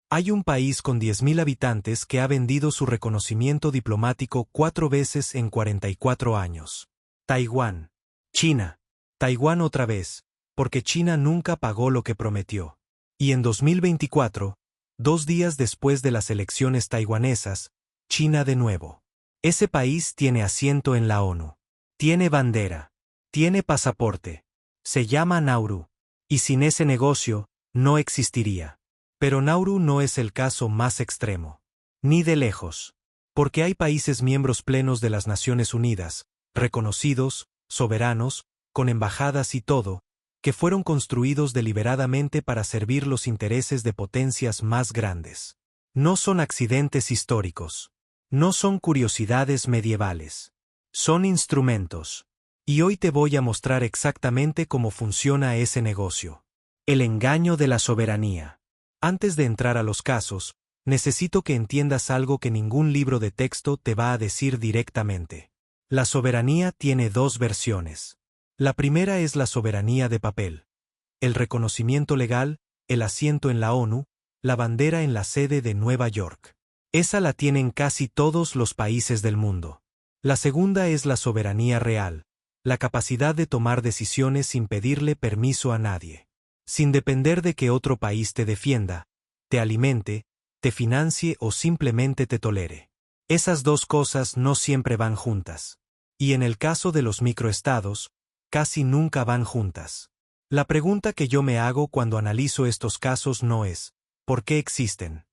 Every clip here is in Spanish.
Hay un país con 10.000 habitantes que ha vendido su reconocimiento diplomático 4 veces en 44 años. Taiwán. China. Taiwán otra vez, porque China nunca pagó lo que prometió. Y en 2024, 2 días después de las elecciones taiwanesas, China de nuevo. Ese país tiene asiento en la ONU. Tiene bandera. Tiene pasaporte. Se llama Nauru. Y sin ese negocio, no existiría. Pero Nauru no es el caso más extremo. Ni de lejos. Porque hay países miembros plenos de las Naciones Unidas, reconocidos, soberanos, con embajadas y todo, que fueron construidos deliberadamente para servir los intereses de potencias más grandes. No son accidentes históricos. No son curiosidades medievales. Son instrumentos. Y hoy te voy a mostrar exactamente cómo funciona ese negocio. El engaño de la soberanía. Antes de entrar a los casos, necesito que entiendas algo que ningún libro de texto te va a decir directamente. La soberanía tiene 2 versiones. La primera es la soberanía de papel. El reconocimiento legal, el asiento en la ONU, la bandera en la sede de Nueva York. Esa la tienen casi todos los países del mundo. La segunda es la soberanía real, la capacidad de tomar decisiones sin pedirle permiso a nadie. Sin depender de que otro país te defienda, te alimente, te financie o simplemente te tolere. Esas 2 cosas no siempre van juntas. Y en el caso de los microestados, casi nunca van juntas. La pregunta que yo me hago cuando analizo estos casos no es, ¿por qué existen?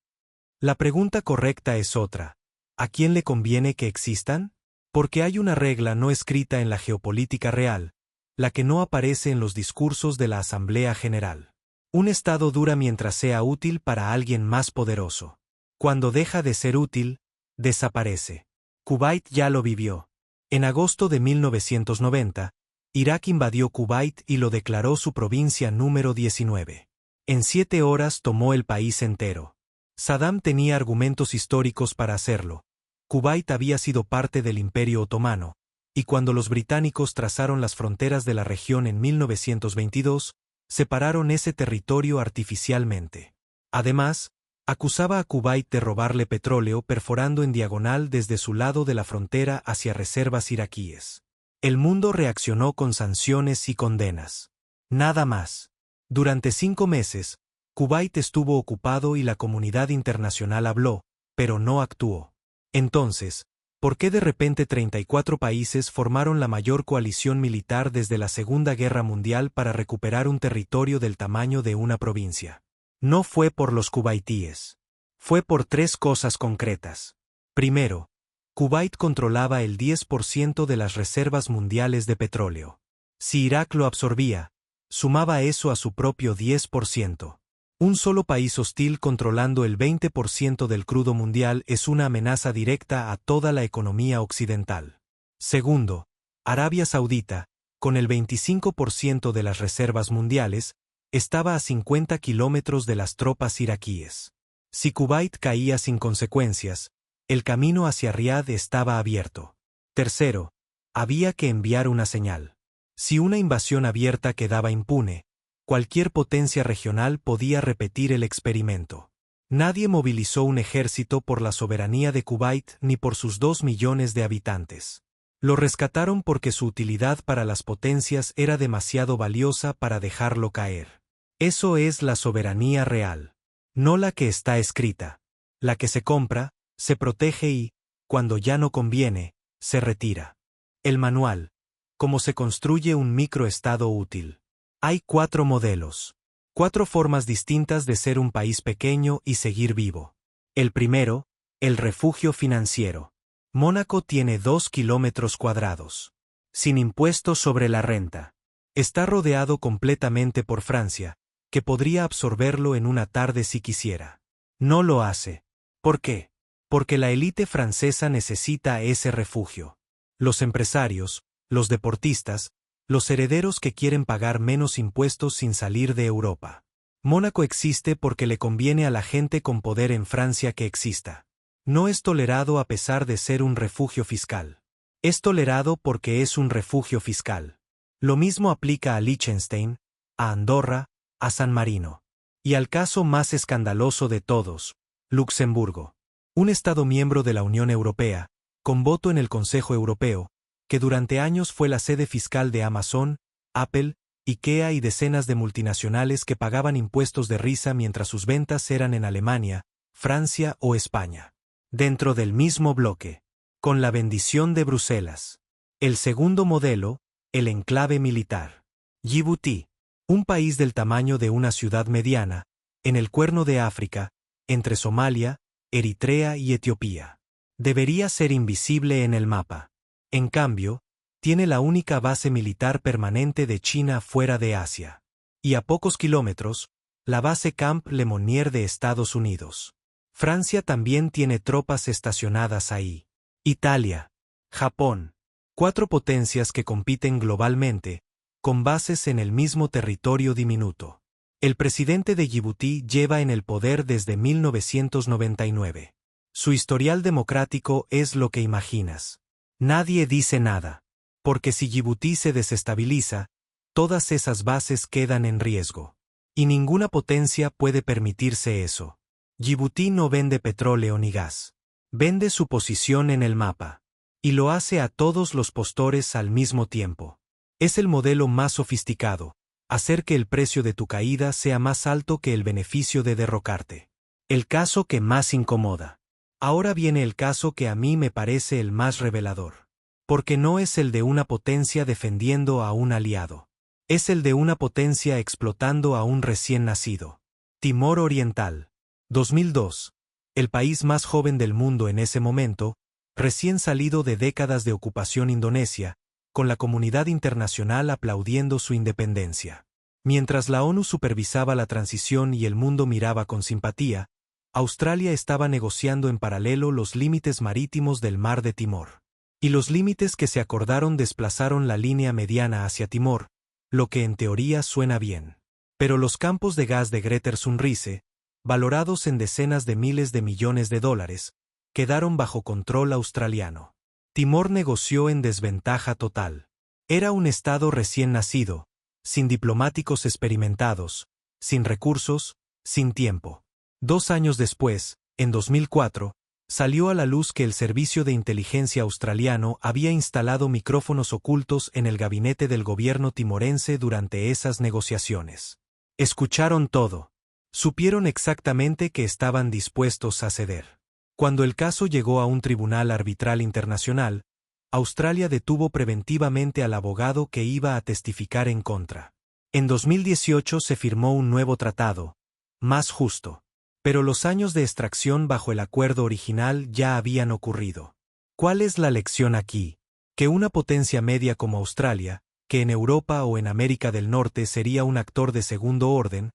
La pregunta correcta es otra, ¿a quién le conviene que existan? Porque hay una regla no escrita en la geopolítica real, la que no aparece en los discursos de la Asamblea General. Un Estado dura mientras sea útil para alguien más poderoso. Cuando deja de ser útil, desaparece. Kuwait ya lo vivió. En agosto de 1990, Irak invadió Kuwait y lo declaró su provincia número 19. En 7 horas tomó el país entero. Saddam tenía argumentos históricos para hacerlo. Kuwait había sido parte del Imperio Otomano, y cuando los británicos trazaron las fronteras de la región en 1922, separaron ese territorio artificialmente. Además, acusaba a Kuwait de robarle petróleo perforando en diagonal desde su lado de la frontera hacia reservas iraquíes. El mundo reaccionó con sanciones y condenas. Nada más. Durante 5 meses, Kuwait estuvo ocupado y la comunidad internacional habló, pero no actuó. Entonces, ¿por qué de repente 34 países formaron la mayor coalición militar desde la Segunda Guerra Mundial para recuperar un territorio del tamaño de una provincia? No fue por los kuwaitíes. Fue por 3 cosas concretas. Primero, Kuwait controlaba el 10% de las reservas mundiales de petróleo. Si Irak lo absorbía, sumaba eso a su propio 10%. Un solo país hostil controlando el 20% del crudo mundial es una amenaza directa a toda la economía occidental. Segundo, Arabia Saudita, con el 25% de las reservas mundiales, estaba a 50 kilómetros de las tropas iraquíes. Si Kuwait caía sin consecuencias, el camino hacia Riad estaba abierto. Tercero, había que enviar una señal. Si una invasión abierta quedaba impune, cualquier potencia regional podía repetir el experimento. Nadie movilizó un ejército por la soberanía de Kuwait ni por sus 2 millones de habitantes. Lo rescataron porque su utilidad para las potencias era demasiado valiosa para dejarlo caer. Eso es la soberanía real. No la que está escrita. La que se compra, se protege y, cuando ya no conviene, se retira. El manual. Cómo se construye un microestado útil. Hay 4 modelos. 4 formas distintas de ser un país pequeño y seguir vivo. El primero, el refugio financiero. Mónaco tiene 2 kilómetros cuadrados. Sin impuestos sobre la renta. Está rodeado completamente por Francia, que podría absorberlo en una tarde si quisiera. No lo hace. ¿Por qué? Porque la élite francesa necesita ese refugio. Los empresarios, los deportistas, los herederos que quieren pagar menos impuestos sin salir de Europa. Mónaco existe porque le conviene a la gente con poder en Francia que exista. No es tolerado a pesar de ser un refugio fiscal. Es tolerado porque es un refugio fiscal. Lo mismo aplica a Liechtenstein, a Andorra, a San Marino. Y al caso más escandaloso de todos, Luxemburgo. Un Estado miembro de la Unión Europea, con voto en el Consejo Europeo, que durante años fue la sede fiscal de Amazon, Apple, IKEA y decenas de multinacionales que pagaban impuestos de risa mientras sus ventas eran en Alemania, Francia o España. Dentro del mismo bloque. Con la bendición de Bruselas. El segundo modelo, el enclave militar. Yibuti. Un país del tamaño de una ciudad mediana, en el Cuerno de África, entre Somalia, Eritrea y Etiopía. Debería ser invisible en el mapa. En cambio, tiene la única base militar permanente de China fuera de Asia. Y a pocos kilómetros, la base Camp Lemonnier de Estados Unidos. Francia también tiene tropas estacionadas ahí. Italia. Japón. 4 potencias que compiten globalmente, con bases en el mismo territorio diminuto. El presidente de Yibuti lleva en el poder desde 1999. Su historial democrático es lo que imaginas. Nadie dice nada, porque si Yibuti se desestabiliza, todas esas bases quedan en riesgo. Y ninguna potencia puede permitirse eso. Yibuti no vende petróleo ni gas. Vende su posición en el mapa. Y lo hace a todos los postores al mismo tiempo. Es el modelo más sofisticado, hacer que el precio de tu caída sea más alto que el beneficio de derrocarte. El caso que más incomoda. Ahora viene el caso que a mí me parece el más revelador. Porque no es el de una potencia defendiendo a un aliado. Es el de una potencia explotando a un recién nacido. Timor Oriental. 2002. El país más joven del mundo en ese momento, recién salido de décadas de ocupación indonesia, con la comunidad internacional aplaudiendo su independencia. Mientras la ONU supervisaba la transición y el mundo miraba con simpatía, Australia estaba negociando en paralelo los límites marítimos del Mar de Timor. Y los límites que se acordaron desplazaron la línea mediana hacia Timor, lo que en teoría suena bien. Pero los campos de gas de Greater Sunrise, valorados en decenas de miles de millones de dólares, quedaron bajo control australiano. Timor negoció en desventaja total. Era un estado recién nacido, sin diplomáticos experimentados, sin recursos, sin tiempo. 2 años después, en 2004, salió a la luz que el Servicio de Inteligencia australiano había instalado micrófonos ocultos en el gabinete del gobierno timorense durante esas negociaciones. Escucharon todo. Supieron exactamente que estaban dispuestos a ceder. Cuando el caso llegó a un tribunal arbitral internacional, Australia detuvo preventivamente al abogado que iba a testificar en contra. En 2018 se firmó un nuevo tratado, más justo. Pero los años de extracción bajo el acuerdo original ya habían ocurrido. ¿Cuál es la lección aquí? Que una potencia media como Australia, que en Europa o en América del Norte sería un actor de segundo orden,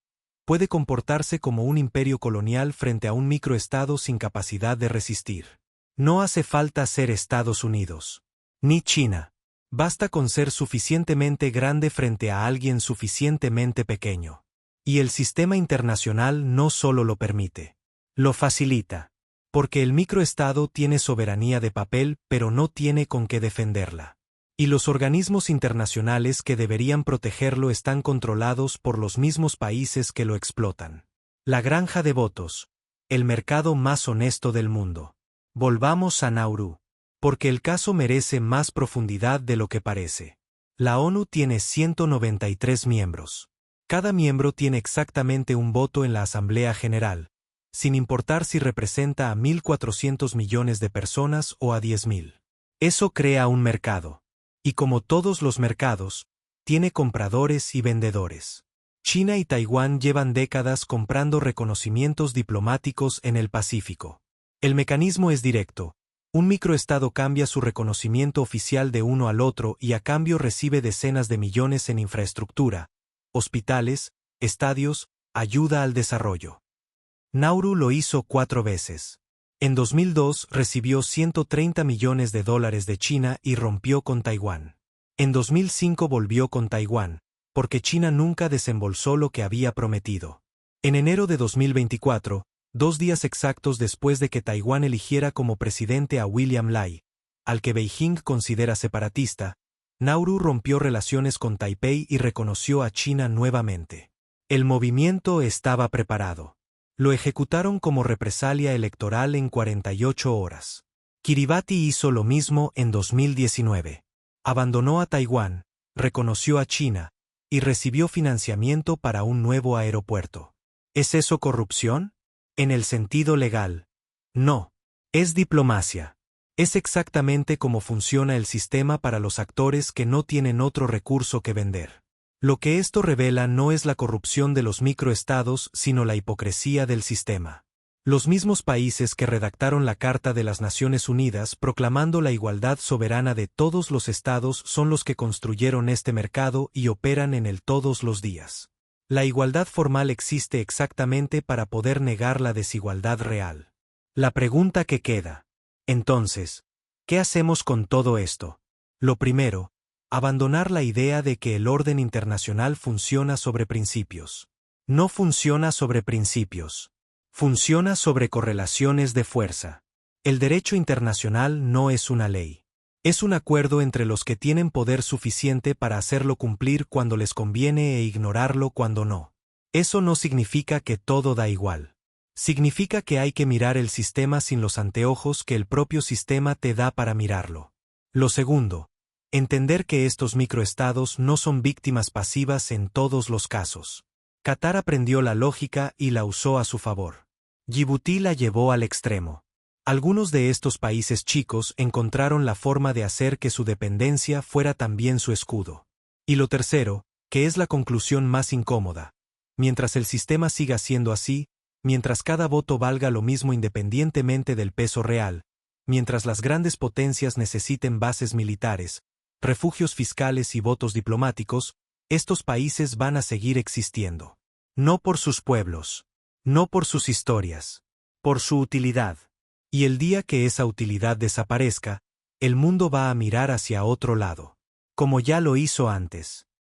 puede comportarse como un imperio colonial frente a un microestado sin capacidad de resistir. No hace falta ser Estados Unidos. Ni China. Basta con ser suficientemente grande frente a alguien suficientemente pequeño. Y el sistema internacional no solo lo permite. Lo facilita. Porque el microestado tiene soberanía de papel pero no tiene con qué defenderla. Y los organismos internacionales que deberían protegerlo están controlados por los mismos países que lo explotan. La granja de votos. El mercado más honesto del mundo. Volvamos a Nauru. Porque el caso merece más profundidad de lo que parece. La ONU tiene 193 miembros. Cada miembro tiene exactamente un voto en la Asamblea General, sin importar si representa a 1.400 millones de personas o a 10.000. Eso crea un mercado. Y como todos los mercados, tiene compradores y vendedores. China y Taiwán llevan décadas comprando reconocimientos diplomáticos en el Pacífico. El mecanismo es directo. Un microestado cambia su reconocimiento oficial de uno al otro y a cambio recibe decenas de millones en infraestructura, hospitales, estadios, ayuda al desarrollo. Nauru lo hizo 4 veces. En 2002 recibió $130 millones de China y rompió con Taiwán. En 2005 volvió con Taiwán, porque China nunca desembolsó lo que había prometido. En enero de 2024, 2 días exactos después de que Taiwán eligiera como presidente a William Lai, al que Beijing considera separatista, Nauru rompió relaciones con Taipei y reconoció a China nuevamente. El movimiento estaba preparado. Lo ejecutaron como represalia electoral en 48 horas. Kiribati hizo lo mismo en 2019. Abandonó a Taiwán, reconoció a China, y recibió financiamiento para un nuevo aeropuerto. ¿Es eso corrupción? En el sentido legal. No. Es diplomacia. Es exactamente como funciona el sistema para los actores que no tienen otro recurso que vender. Lo que esto revela no es la corrupción de los microestados, sino la hipocresía del sistema. Los mismos países que redactaron la Carta de las Naciones Unidas proclamando la igualdad soberana de todos los estados son los que construyeron este mercado y operan en él todos los días. La igualdad formal existe exactamente para poder negar la desigualdad real. La pregunta que queda. Entonces, ¿qué hacemos con todo esto? Lo primero, abandonar la idea de que el orden internacional funciona sobre principios. No funciona sobre principios. Funciona sobre correlaciones de fuerza. El derecho internacional no es una ley. Es un acuerdo entre los que tienen poder suficiente para hacerlo cumplir cuando les conviene e ignorarlo cuando no. Eso no significa que todo da igual. Significa que hay que mirar el sistema sin los anteojos que el propio sistema te da para mirarlo. Lo segundo, entender que estos microestados no son víctimas pasivas en todos los casos. Qatar aprendió la lógica y la usó a su favor. Djibouti la llevó al extremo. Algunos de estos países chicos encontraron la forma de hacer que su dependencia fuera también su escudo. Y lo tercero, que es la conclusión más incómoda. Mientras el sistema siga siendo así, mientras cada voto valga lo mismo independientemente del peso real, mientras las grandes potencias necesiten bases militares, refugios fiscales y votos diplomáticos, estos países van a seguir existiendo. No por sus pueblos, no por sus historias, por su utilidad. Y el día que esa utilidad desaparezca, el mundo va a mirar hacia otro lado. Como ya lo hizo antes.